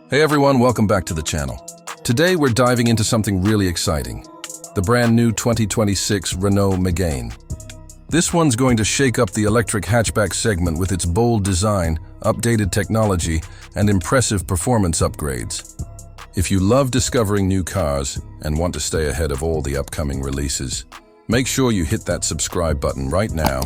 Hey everyone, welcome back to the channel. Today we're diving into something really exciting, the brand new 2026 Renault Megane. This one's going to shake up the electric hatchback segment with its bold design, updated technology, and impressive performance upgrades. If you love discovering new cars and want to stay ahead of all the upcoming releases, make sure you hit that subscribe button right now,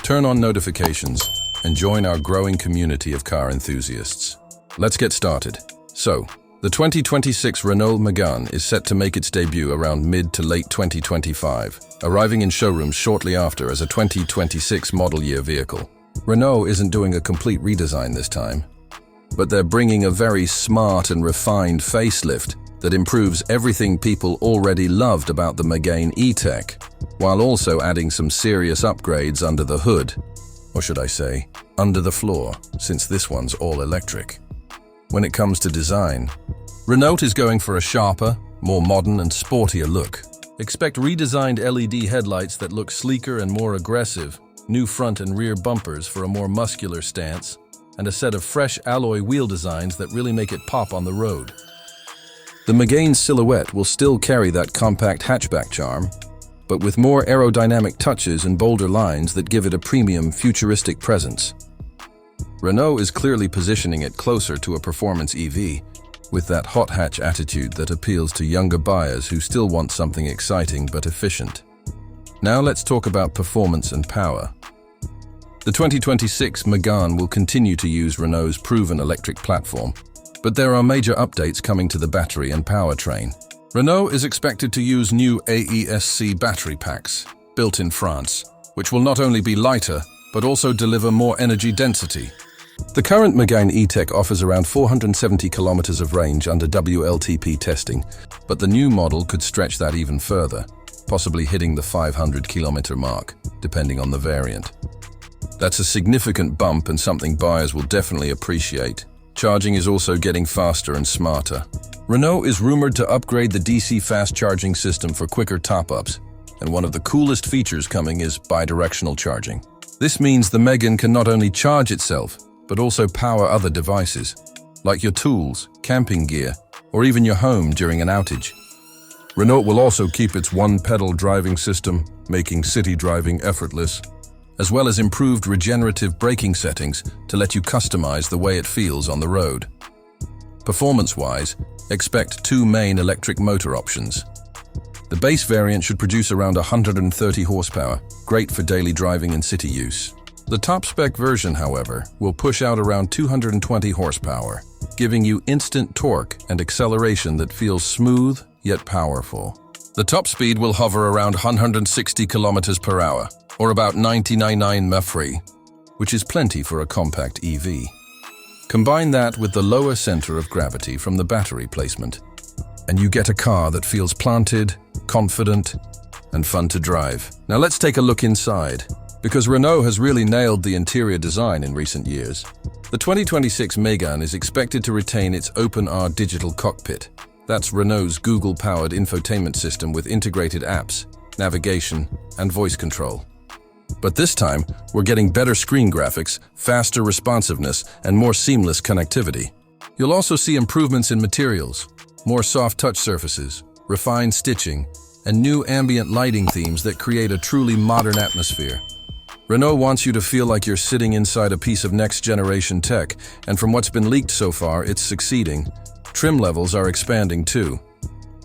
turn on notifications, and join our growing community of car enthusiasts. Let's get started. So, the 2026 Renault Megane is set to make its debut around mid to late 2025, arriving in showrooms shortly after as a 2026 model year vehicle. Renault isn't doing a complete redesign this time, but they're bringing a very smart and refined facelift that improves everything people already loved about the Megane E-Tech, while also adding some serious upgrades under the hood, or should I say, under the floor, since this one's all electric. When it comes to design, Renault is going for a sharper, more modern and sportier look. Expect redesigned LED headlights that look sleeker and more aggressive, new front and rear bumpers for a more muscular stance, and a set of fresh alloy wheel designs that really make it pop on the road. The Megane silhouette will still carry that compact hatchback charm, but with more aerodynamic touches and bolder lines that give it a premium, futuristic presence. Renault is clearly positioning it closer to a performance EV, with that hot hatch attitude that appeals to younger buyers who still want something exciting but efficient. Now let's talk about performance and power. The 2026 Megane will continue to use Renault's proven electric platform, but there are major updates coming to the battery and powertrain. Renault is expected to use new AESC battery packs, built in France, which will not only be lighter, but also deliver more energy density. The current Megane E-Tech offers around 470 kilometers of range under WLTP testing, but the new model could stretch that even further, possibly hitting the 500-kilometer mark, depending on the variant. That's a significant bump and something buyers will definitely appreciate. Charging is also getting faster and smarter. Renault is rumored to upgrade the DC fast charging system for quicker top-ups, and one of the coolest features coming is bidirectional charging. This means the Megane can not only charge itself, but also power other devices, like your tools, camping gear, or even your home during an outage. Renault will also keep its one-pedal driving system, making city driving effortless, as well as improved regenerative braking settings to let you customize the way it feels on the road. Performance-wise, expect two main electric motor options. The base variant should produce around 130 horsepower, great for daily driving and city use. The top-spec version, however, will push out around 220 horsepower, giving you instant torque and acceleration that feels smooth yet powerful. The top speed will hover around 160 kilometers per hour, or about 99 mph, which is plenty for a compact EV. Combine that with the lower center of gravity from the battery placement, and you get a car that feels planted, confident, and fun to drive. Now let's take a look inside, because Renault has really nailed the interior design in recent years. The 2026 Megane is expected to retain its OpenR digital cockpit. That's Renault's Google-powered infotainment system with integrated apps, navigation, and voice control. But this time, we're getting better screen graphics, faster responsiveness, and more seamless connectivity. You'll also see improvements in materials, more soft touch surfaces, refined stitching, and new ambient lighting themes that create a truly modern atmosphere. Renault wants you to feel like you're sitting inside a piece of next-generation tech, and from what's been leaked so far, it's succeeding. Trim levels are expanding too.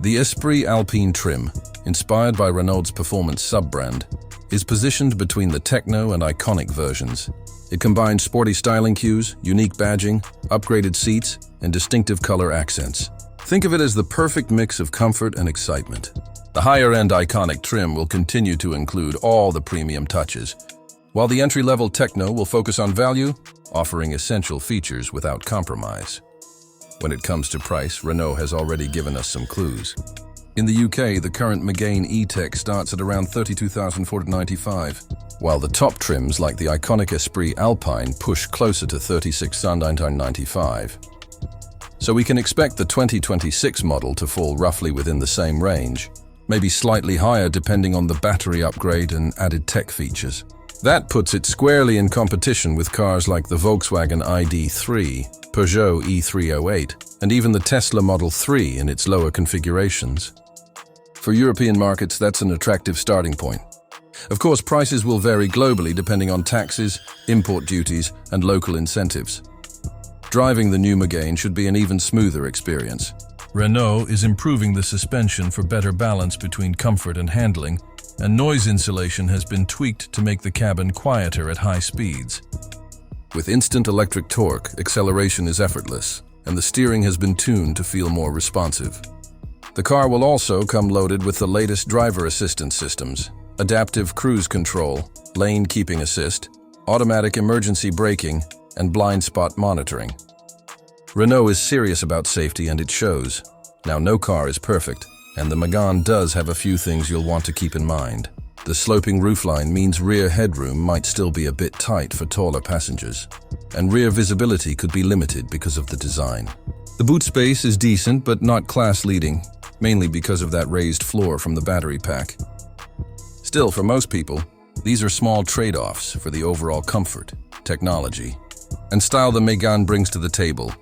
The Esprit Alpine trim, inspired by Renault's performance sub-brand, is positioned between the techno and iconic versions. It combines sporty styling cues, unique badging, upgraded seats, and distinctive color accents. Think of it as the perfect mix of comfort and excitement. The higher-end iconic trim will continue to include all the premium touches, while the entry-level techno will focus on value, offering essential features without compromise. When it comes to price, Renault has already given us some clues. In the UK, the current Megane E-Tech starts at around $32,495, while the top trims like the iconic Esprit Alpine push closer to $36,995. So we can expect the 2026 model to fall roughly within the same range, maybe slightly higher depending on the battery upgrade and added tech features. That puts it squarely in competition with cars like the Volkswagen ID.3, Peugeot E308, and even the Tesla Model 3 in its lower configurations. For European markets, that's an attractive starting point. Of course, prices will vary globally depending on taxes, import duties, and local incentives. Driving the new Megane should be an even smoother experience. Renault is improving the suspension for better balance between comfort and handling, and noise insulation has been tweaked to make the cabin quieter at high speeds. With instant electric torque, acceleration is effortless, and the steering has been tuned to feel more responsive. The car will also come loaded with the latest driver assistance systems, adaptive cruise control, lane keeping assist, automatic emergency braking, and blind spot monitoring. Renault is serious about safety, and it shows. Now, no car is perfect, and the Megane does have a few things you'll want to keep in mind. The sloping roofline means rear headroom might still be a bit tight for taller passengers, and rear visibility could be limited because of the design. The boot space is decent but not class-leading, mainly because of that raised floor from the battery pack. Still, for most people, these are small trade-offs for the overall comfort, technology, and style the Megane brings to the table.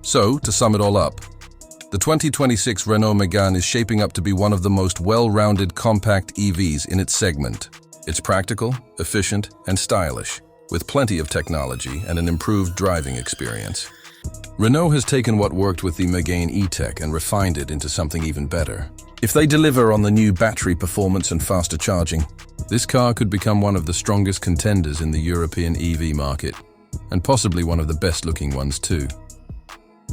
So, to sum it all up, the 2026 Renault Megane is shaping up to be one of the most well-rounded compact EVs in its segment. It's practical, efficient, and stylish, with plenty of technology and an improved driving experience. Renault has taken what worked with the Megane E-Tech and refined it into something even better. If they deliver on the new battery performance and faster charging, this car could become one of the strongest contenders in the European EV market, and possibly one of the best-looking ones too.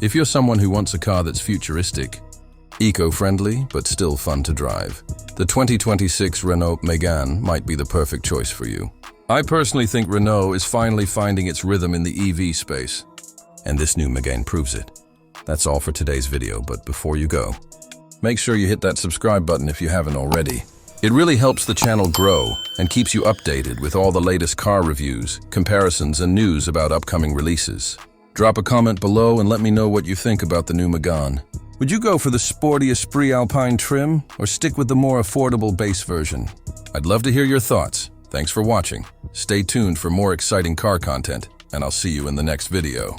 If you're someone who wants a car that's futuristic, eco-friendly, but still fun to drive, the 2026 Renault Megane might be the perfect choice for you. I personally think Renault is finally finding its rhythm in the EV space, and this new Megane proves it. That's all for today's video, but before you go, make sure you hit that subscribe button if you haven't already. It really helps the channel grow and keeps you updated with all the latest car reviews, comparisons, and news about upcoming releases. Drop a comment below and let me know what you think about the new Megane. Would you go for the sporty Esprit Alpine trim or stick with the more affordable base version? I'd love to hear your thoughts. Thanks for watching. Stay tuned for more exciting car content, and I'll see you in the next video.